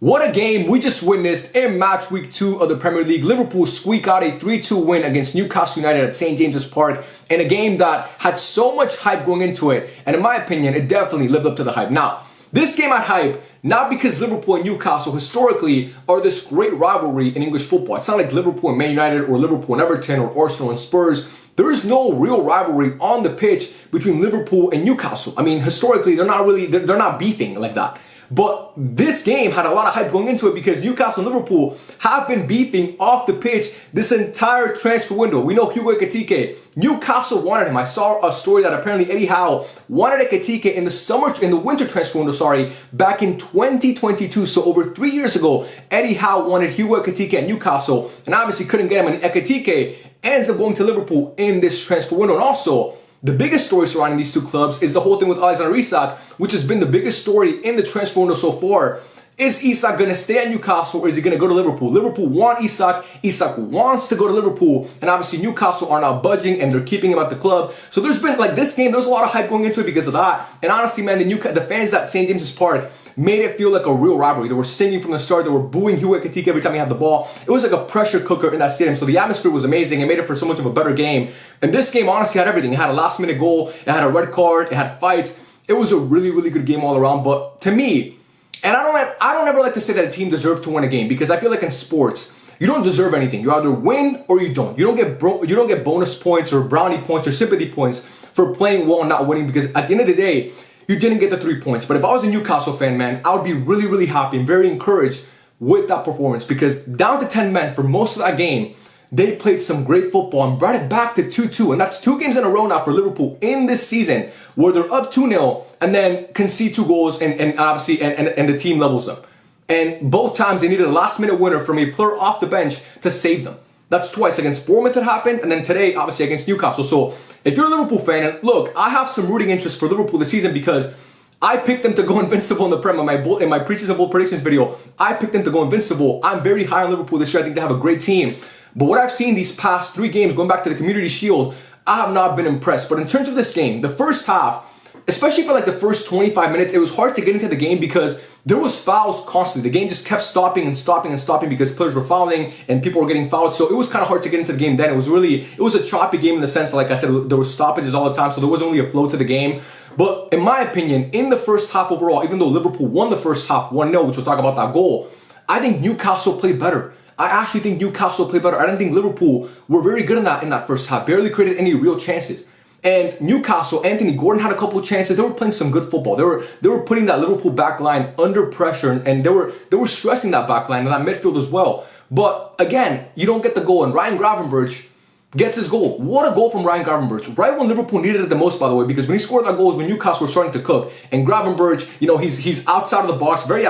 What a game we just witnessed in match week 2 of the Premier League. Liverpool squeak out a 3-2 win against Newcastle United at St. James's Park in a game that had so much hype going into it. And in my opinion, it definitely lived up to the hype. Now, this game had hype not because Liverpool and Newcastle historically are this great rivalry in English football. It's not like Liverpool and Man United or Liverpool and Everton or Arsenal and Spurs. There is no real rivalry on the pitch between Liverpool and Newcastle. I mean, historically, they're not beefing like that. But this game had a lot of hype going into it because Newcastle and Liverpool have been beefing off the pitch this entire transfer window. We know Hugo Ekitike. Newcastle wanted him. I saw a story that apparently Eddie Howe wanted Ekitike in the winter transfer window, back in 2022. So over 3 years ago, Eddie Howe wanted Hugo Ekitike at Newcastle and obviously couldn't get him. And Ekitike ends up going to Liverpool in this transfer window. And also, the biggest story surrounding these two clubs is the whole thing with Alexander Isak, which has been the biggest story in the transfer window so far. Is Isak going to stay at Newcastle or is he going to go to Liverpool? Liverpool want Isak. Isak wants to go to Liverpool. And obviously Newcastle are not budging and they're keeping him at the club. So there's been, this game, there's a lot of hype going into it because of that. And honestly, man, the fans at St. James's Park made it feel like a real rivalry. They were singing from the start. They were booing Hugo Ekitike every time he had the ball. It was like a pressure cooker in that stadium. So the atmosphere was amazing. It made it for so much of a better game. And this game honestly had everything. It had a last-minute goal. It had a red card. It had fights. It was a really, really good game all around. But to me, and I don't ever like to say that a team deserves to win a game because I feel like in sports, you don't deserve anything. You either win or you don't. You don't get bonus points or brownie points or sympathy points for playing well and not winning because at the end of the day, you didn't get the 3 points. But if I was a Newcastle fan, man, I would be really, really happy and very encouraged with that performance because down to 10 men for most of that game, they played some great football and brought it back to 2-2. And that's 2 games in a row now for Liverpool in this season where they're up 2-0 and then concede 2 goals and obviously and the team levels up. And both times they needed a last-minute winner from a player off the bench to save them. That's twice. Against Bournemouth it happened, and then today, obviously, against Newcastle. So if you're a Liverpool fan, and look, I have some rooting interest for Liverpool this season because I picked them to go invincible in the Prem in my preseason bold predictions video. I picked them to go invincible. I'm very high on Liverpool this year. I think they have a great team. But what I've seen these past 3 games, going back to the Community Shield, I have not been impressed. But in terms of this game, the first half, especially for the first 25 minutes, it was hard to get into the game because there was fouls constantly. The game just kept stopping and stopping and stopping because players were fouling and people were getting fouled. So it was kind of hard to get into the game then. It was a choppy game in the sense that, like I said, there were stoppages all the time. So there wasn't really a flow to the game. But in my opinion, in the first half overall, even though Liverpool won the first half 1-0, which we'll talk about that goal, I think Newcastle played better. I actually think Newcastle played better. I don't think Liverpool were very good in that first half. Barely created any real chances. And Newcastle, Anthony Gordon had a couple of chances. They were playing some good football. They were putting that Liverpool back line under pressure and they were stressing that back line and that midfield as well. But again, you don't get the goal. And Ryan Gravenberch gets his goal. What a goal from Ryan Gravenberch. Right when Liverpool needed it the most, by the way, because when he scored that goal is when Newcastle were starting to cook. And Gravenberch, he's outside of the box, very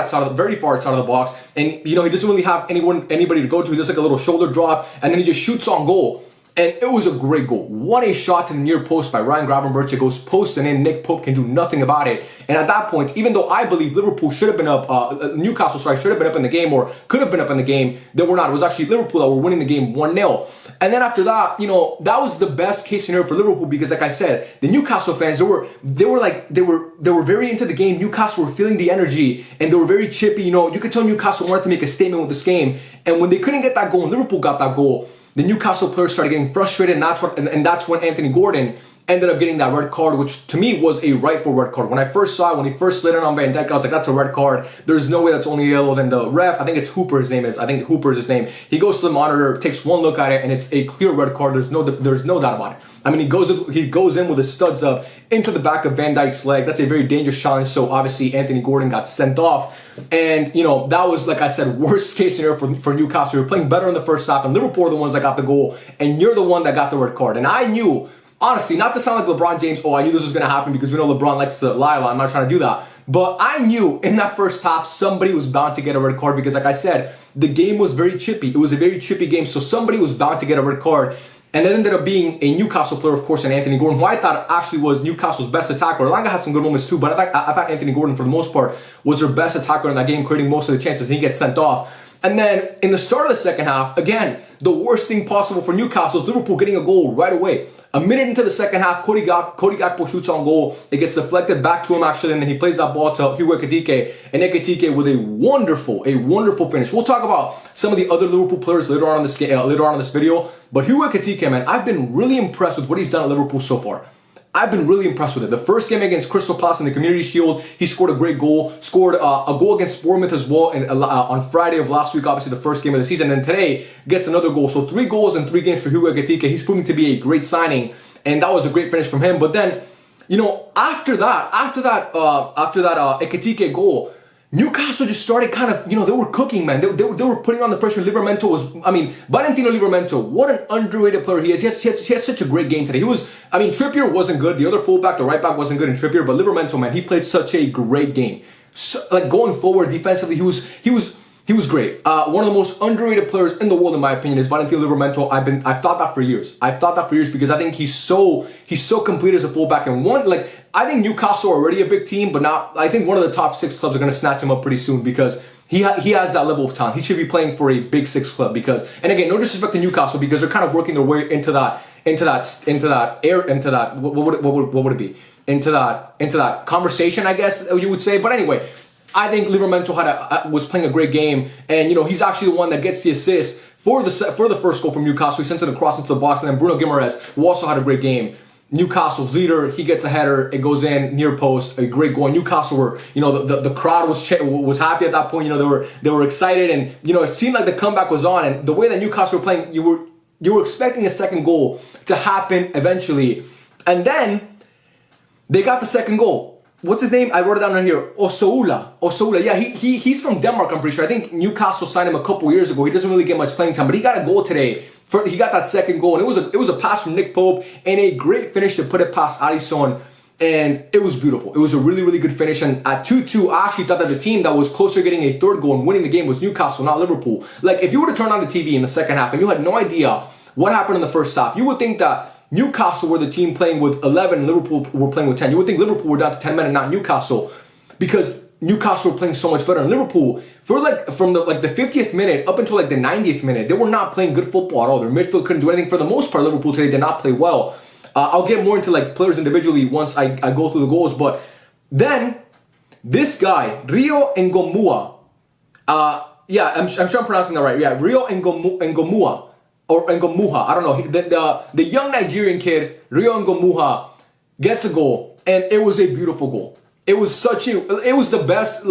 far outside of the box. And, he doesn't really have anybody to go to. He does like a little shoulder drop and then he just shoots on goal. And it was a great goal. What a shot to the near post by Ryan Gravenberch. It goes post and in. Nick Pope can do nothing about it. And at that point, even though I believe Liverpool should have been up, Newcastle should have been up in the game or could have been up in the game, they were not. It was actually Liverpool that were winning the game 1-0. And then after that, that was the best case scenario for Liverpool because, like I said, the Newcastle fans, they were very into the game. Newcastle were feeling the energy and they were very chippy. You could tell Newcastle wanted to make a statement with this game. And when they couldn't get that goal and Liverpool got that goal, the Newcastle players started getting frustrated, and that's when Anthony Gordon ended up getting that red card, which to me was a rightful red card. When I first saw it, when he first slid in on Van Dijk, I was like, that's a red card. There's no way that's only yellow. Then the ref, I think it's Hooper, his name is. I think Hooper is his name. He goes to the monitor, takes one look at it, and it's a clear red card. There's no doubt about it. I mean, he goes in with his studs up into the back of Van Dijk's leg. That's a very dangerous challenge. So obviously Anthony Gordon got sent off. And, that was, like I said, worst case scenario for Newcastle. You're playing better in the first half, and Liverpool are the ones that got the goal, and you're the one that got the red card. And I knew, honestly, not to sound like LeBron James, I knew this was going to happen because we know LeBron likes to lie a lot. I'm not trying to do that. But I knew in that first half, somebody was bound to get a red card because, like I said, the game was very chippy. It was a very chippy game, so somebody was bound to get a red card. And it ended up being a Newcastle player, of course, and Anthony Gordon, who I thought actually was Newcastle's best attacker. Elanga had some good moments too, but I thought Anthony Gordon, for the most part, was their best attacker in that game, creating most of the chances, and he gets sent off. And then in the start of the second half, again, the worst thing possible for Newcastle is Liverpool getting a goal right away. A minute into the second half, Cody Gakpo shoots on goal. It gets deflected back to him actually, and then he plays that ball to Hugo Ekitike. And Ekitike with a wonderful finish. We'll talk about some of the other Liverpool players later on in this video. But Hugo Ekitike, man, I've been really impressed with what he's done at Liverpool so far. I've been really impressed with it. The first game against Crystal Palace in the Community Shield, he scored a great goal. Scored a goal against Bournemouth as well on Friday of last week, obviously the first game of the season. And today gets another goal. So 3 goals in 3 games for Hugo Ekitike. He's proving to be a great signing, and that was a great finish from him. But then, you know, after that Ekitike goal, Newcastle just started kind of, you know, they were cooking, man. They were putting on the pressure. Valentino Livramento, what an underrated player he is. He had such a great game today. Trippier wasn't good. The other fullback, the right back wasn't good in Trippier, but Livramento, man, he played such a great game. So, like going forward defensively, he was great. One of the most underrated players in the world, in my opinion, is Valentino Livramento. I've thought that for years. Because I think he's so complete as a fullback. And I think Newcastle are already a big team, but now I think one of the top 6 clubs are going to snatch him up pretty soon because he has that level of talent. He should be playing for a big 6 club and again, no disrespect to Newcastle because they're kind of working their way into that conversation, I guess you would say. But anyway, I think Livramento was playing a great game, and you know he's actually the one that gets the assist for the first goal from Newcastle. He sends it across into the box, and then Bruno Guimaraes, who also had a great game. Newcastle's leader, he gets a header, it goes in near post, a great goal. Newcastle were, you know, the crowd was happy at that point. You know, they were excited, and you know it seemed like the comeback was on. And the way that Newcastle were playing, you were expecting a second goal to happen eventually, and then they got the second goal. What's his name? I wrote it down right here. Osoula. Yeah, he's from Denmark, I'm pretty sure. I think Newcastle signed him a couple years ago. He doesn't really get much playing time, but he got a goal today. He got that second goal, and it was a pass from Nick Pope and a great finish to put it past Alisson, and it was beautiful. It was a really, really good finish, and at 2-2, I actually thought that the team that was closer to getting a third goal and winning the game was Newcastle, not Liverpool. Like, if you were to turn on the TV in the second half and you had no idea what happened in the first half, you would think that Newcastle were the team playing with 11, Liverpool were playing with 10. You would think Liverpool were down to 10 men and not Newcastle, because Newcastle were playing so much better. And Liverpool, from the 50th minute up until the 90th minute, they were not playing good football at all. Their midfield couldn't do anything. For the most part, Liverpool today did not play well. I'll get more into players individually once I go through the goals. But then this guy, Rio Ngomua, I'm sure I'm pronouncing that right. Yeah, Rio Ngomua. Or Ngomuha, I don't know. The young Nigerian kid, Rio Ngomuha, gets a goal, and it was a beautiful goal. It was the best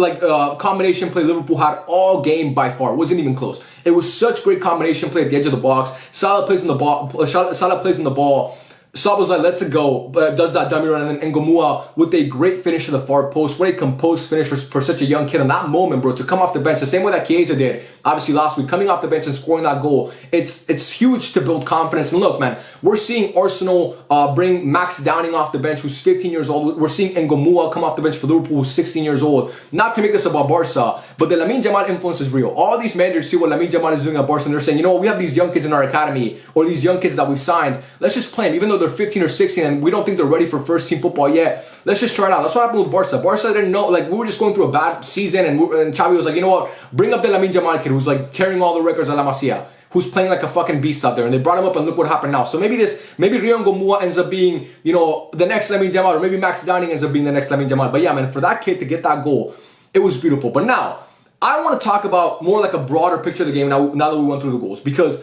combination play Liverpool had all game by far. It wasn't even close. It was such great combination play at the edge of the box. Salah plays in the ball. Saba's lets it go, but does that dummy run, and then Ngomua with a great finish to the far post. What a composed finish for such a young kid in that moment, bro, to come off the bench, the same way that Chiesa did, obviously last week, coming off the bench and scoring that goal. It's huge to build confidence. And look, man, we're seeing Arsenal bring Max Downing off the bench, who's 15 years old. We're seeing Ngomua come off the bench for Liverpool, who's 16 years old. Not to make this about Barca, but the Lamine Yamal influence is real. All these managers see what Lamine Yamal is doing at Barca, and they're saying, you know what, we have these young kids in our academy, or these young kids that we signed. Let's just play them, even though they're 15 or 16 and we don't think they're ready for first team football yet. Let's just try it out. That's what happened with Barca. Barca didn't know, we were just going through a bad season, and Xavi was like, you know what, bring up the Lamine Yamal kid who's tearing all the records at La Masia, who's playing like a fucking beast out there, and they brought him up, and look what happened now. So maybe Rio Ngomua ends up being, you know, the next Lamine Yamal, or maybe Max Downing ends up being the next Lamine Yamal. But yeah, man, for that kid to get that goal, it was beautiful. But now, I want to talk about more a broader picture of the game now that we went through the goals, because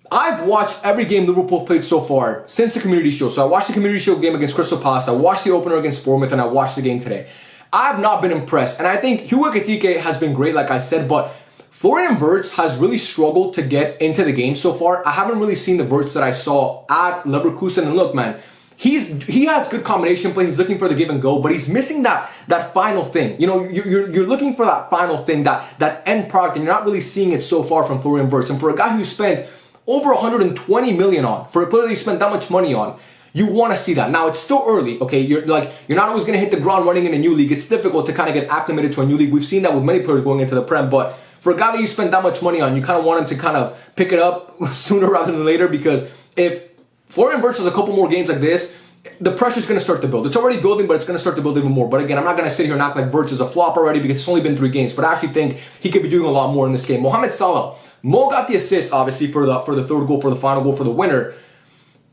I've watched every game Liverpool played so far since the Community Shield. So I watched the Community Shield game against Crystal Palace, I watched the opener against Bournemouth, and I watched the game today. I've not been impressed, and I think Hugo Ekitike has been great, like I said, but Florian Wirtz has really struggled to get into the game so far. I haven't really seen the Wirtz that I saw at Leverkusen, and look, man, he has good combination play. He's looking for the give and go, but he's missing that final thing. You know, you're looking for that final thing, that end product, and you're not really seeing it so far from Florian Wirtz. And for a guy who spent over 120 million on, for a player that you spent that much money on, you want to see that. Now, it's still early, okay? You're not always going to hit the ground running in a new league. It's difficult to kind of get acclimated to a new league. We've seen that with many players going into the Prem, but for a guy that you spent that much money on, you kind of want him to kind of pick it up sooner rather than later, because if Florian Wirtz has a couple more games like this, the pressure's going to start to build. It's already building, but it's going to start to build even more. But again, I'm not going to sit here and act like Wirtz is a flop already because it's only been 3 games. But I actually think he could be doing a lot more in this game. Mohamed Salah, Mo got the assist, obviously, for the third goal, for the final goal, for the winner.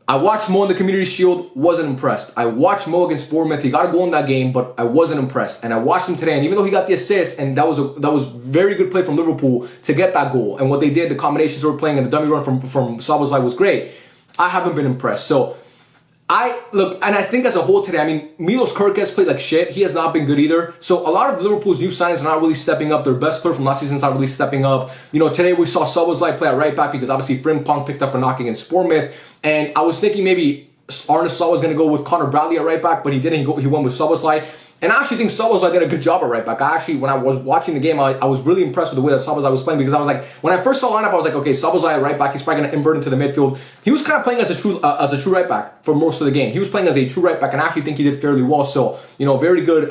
I watched Mo in the Community Shield, wasn't impressed. I watched Mo against Bournemouth. He got a goal in that game, but I wasn't impressed. And I watched him today, and even though he got the assist, and that was very good play from Liverpool to get that goal, and what they did, the combinations they were playing, and the dummy run from Szoboszlai was great. I haven't been impressed. So and I think as a whole today, I mean, Milos Kerkez played like shit. He has not been good either. So a lot of Liverpool's new signings are not really stepping up. Their best player from last season is not really stepping up. You know, today we saw Szoboszlai play at right back because obviously Frimpong picked up a knock against Bournemouth. And I was thinking maybe Arne Slot was going to go with Connor Bradley at right back, but he didn't. He went with Szoboszlai. And I actually think Szoboszlai did a good job at right back. When I was watching the game, I was really impressed with the way that Szoboszlai was playing because I was like, when I first saw the lineup, I was like, okay, Szoboszlai at right back, he's probably going to invert into the midfield. He was kind of playing as a true right back for most of the game. He was playing as a true right back, and I actually think he did fairly well. So, you know, very good.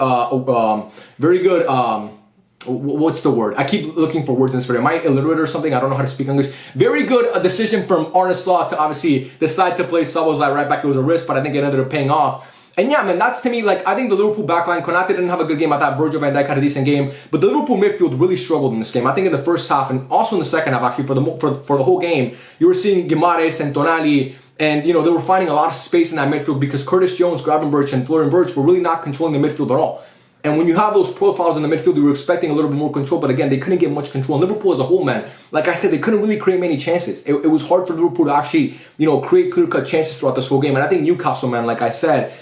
What's the word? I keep looking for words in this video. Am I illiterate or something? I don't know how to speak English. Very good decision from Arne Slot to obviously decide to play Szoboszlai right back. It was a risk, but I think it ended up paying off. And yeah, man, that's to me, like, I think the Liverpool backline, Konate didn't have a good game. I thought Virgil van Dijk had a decent game. But the Liverpool midfield really struggled in this game. I think in the first half and also in the second half, actually, for the whole game, you were seeing Guimaraes and Tonali, and, you know, they were finding a lot of space in that midfield because Curtis Jones, Gravenberch, and Florian Wirtz were really not controlling the midfield at all. And when you have those profiles in the midfield, you were expecting a little bit more control. But again, they couldn't get much control. And Liverpool as a whole, man, like I said, they couldn't really create many chances. It was hard for Liverpool to actually, you know, create clear-cut chances throughout this whole game. And I think Newcastle, man, like I said,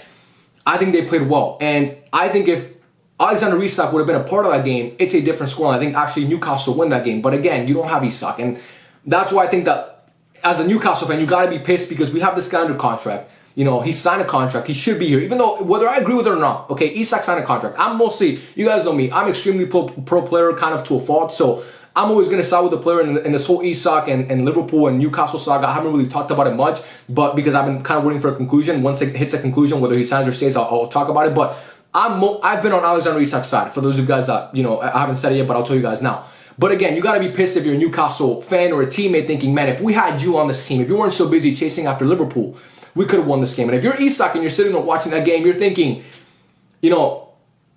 I think they played well. And I think if Alexander Isak would have been a part of that game, it's a different score. And I think actually Newcastle win that game. But again, you don't have Isak. And that's why I think that as a Newcastle fan, you got to be pissed because we have this guy under contract. You know, he signed a contract. He should be here. Even though, whether I agree with it or not, okay, Isak signed a contract. I'm mostly, you guys know me, I'm extremely pro player kind of to a fault. So I'm always going to side with the player in this whole Isak and Liverpool and Newcastle saga. I haven't really talked about it much, but because I've been kind of waiting for a conclusion. Once it hits a conclusion, whether he signs or stays, I'll talk about it. But I've been on Alexander Isak's side. For those of you guys that, you know, I haven't said it yet, but I'll tell you guys now. But again, you got to be pissed if you're a Newcastle fan or a teammate thinking, man, if we had you on this team, if you weren't so busy chasing after Liverpool, we could have won this game. And if you're Isak and you're sitting there watching that game, you're thinking, you know,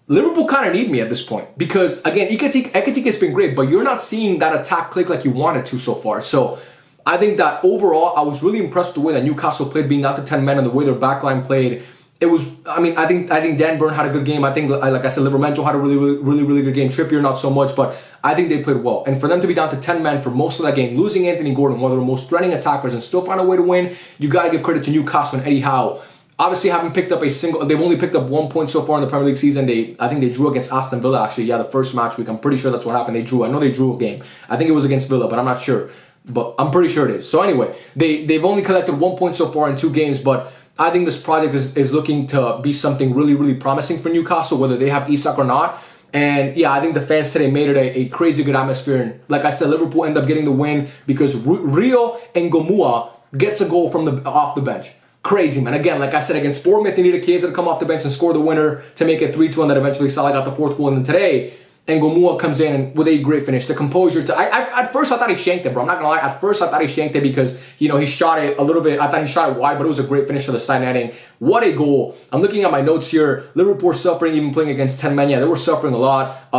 Liverpool kind of need me at this point because, again, Ekitike has been great, but you're not seeing that attack click like you wanted to so far. So I think that overall, I was really impressed with the way that Newcastle played, being not the 10 men and the way their backline played. It was, I mean, I think Dan Burn had a good game. I think, like I said, Livramento had a really good game. Trippier, not so much, but I think they played well. And for them to be down to 10 men for most of that game, losing Anthony Gordon, one of the most threatening attackers, and still find a way to win, you got to give credit to Newcastle and Eddie Howe. Obviously, haven't picked up they've only picked up 1 point so far in the Premier League season. I think they drew against Aston Villa, actually. Yeah, the first match week. I'm pretty sure that's what happened. They drew. I know they drew a game. I think it was against Villa, but I'm not sure. But I'm pretty sure it is. So anyway, they've only collected 1 point so far in 2 games, but I think this project is looking to be something really promising for Newcastle, whether they have Isak or not. And yeah, I think the fans today made it a crazy good atmosphere. And like I said, Liverpool end up getting the win because Rio Ngomua gets a goal from off the bench. Crazy, man. Again, like I said, against Bournemouth, they needed Chiesa to come off the bench and score the winner to make it 3-2, and then eventually Salah got the 4th goal. And then today, Ngomua comes in and with a great finish. The composure. At first, I thought he shanked it, bro. I'm not going to lie. At first, I thought he shanked it because, you know, he shot it a little bit. I thought he shot it wide, but it was a great finish to the side netting. What a goal. I'm looking at my notes here. Liverpool suffering even playing against 10 men. Yeah, they were suffering a lot.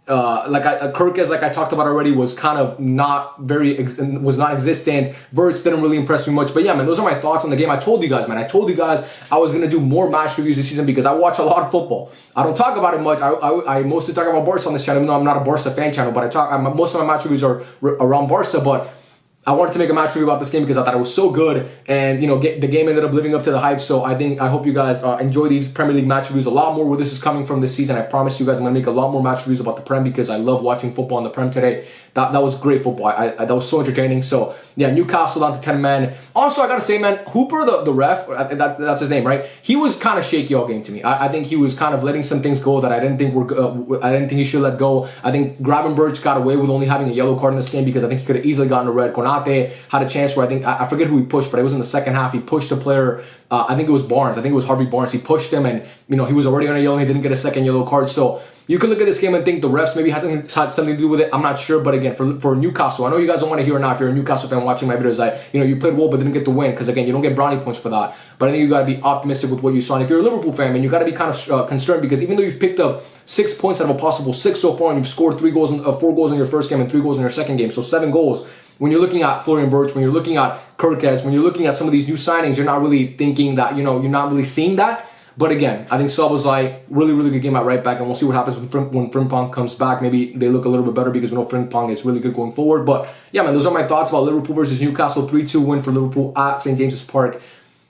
Kerkez, like I talked about already, was kind of not existent. Wirtz didn't really impress me much. But yeah, man, those are my thoughts on the game. I told you guys, man. I told you guys I was going to do more match reviews this season because I watch a lot of football. I don't talk about it much. I mostly talk about Barca on this channel, even though I'm not a Barca fan channel. But most of my match reviews are around Barca. But I wanted to make a match review about this game because I thought it was so good, and you know, the game ended up living up to the hype. So I hope you guys enjoy these Premier League match reviews a lot more. Where this is coming from this season, I promise you guys I'm gonna make a lot more match reviews about the Prem because I love watching football on the Prem today. That was great football. That was so entertaining. So yeah, Newcastle down to 10 men. Also, I gotta say, man, Hooper, the ref, that's his name, right? He was kind of shaky all game to me. I think he was kind of letting some things go that I didn't think he should let go. I think Gravenberch got away with only having a yellow card in this game because I think he could have easily gotten a red. Konate had a chance where I forget who he pushed, but it was in the second half. He pushed a player. I think it was Barnes. I think it was Harvey Barnes. He pushed him, and you know, he was already on a yellow. And he didn't get a second yellow card. So You could look at this game and think the refs maybe had something to do with it. I'm not sure, but again, for Newcastle, I know you guys don't want to hear it now. If you're a Newcastle fan watching my videos, you played well but didn't get the win, because again, you don't get brownie points for that. But I think you got to be optimistic with what you saw. And if you're a Liverpool fan, man, you got to be kind of concerned, because even though you've picked up 6 points out of a possible 6 so far, and you've scored 4 goals in your first game and 3 goals in your second game, so 7 goals. When you're looking at Florian Wirtz, when you're looking at Kirkes, when you're looking at some of these new signings, you're not really thinking that, you're not really seeing that. But again, I think Szoboszlai, really, really good game at right back, and we'll see what happens when Frimpong comes back. Maybe they look a little bit better, because we know Frimpong is really good going forward. But yeah, man, those are my thoughts about Liverpool versus Newcastle. 3-2 win for Liverpool at St. James's Park.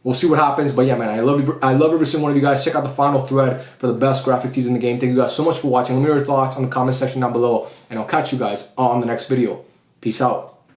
We'll see what happens. But yeah, man, I love every single one of you guys. Check out the final thread for the best graphic tees in the game. Thank you guys so much for watching. Let me know your thoughts on the comment section down below, and I'll catch you guys on the next video. Peace out.